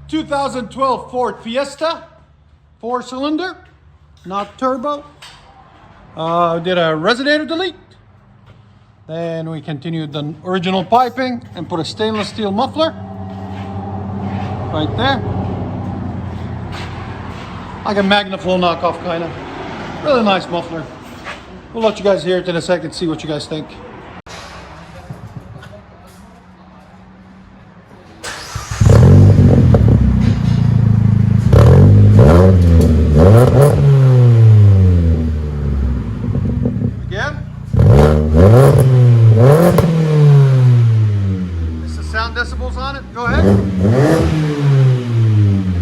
2012 Ford Fiesta, 4-cylinder, not turbo. Did a resonator delete. Then we continued the original piping and put a stainless steel muffler right there. Like a Magnaflow knockoff kind of. Really nice muffler. We'll let you guys hear it in a second, see what you guys think. Again. Is the sound decibels on it? Go ahead.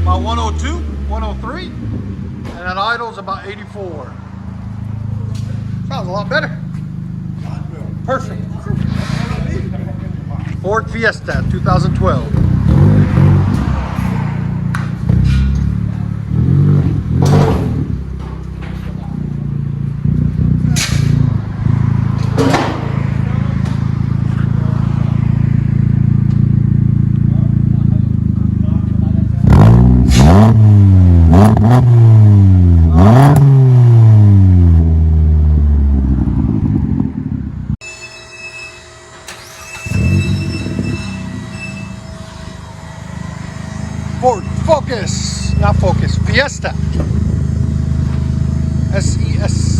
About 102, 103. And that idle's about 84. Sounds a lot better. Perfect. Ford Fiesta 2012. Ford Focus, not Focus, Fiesta. S-E-S.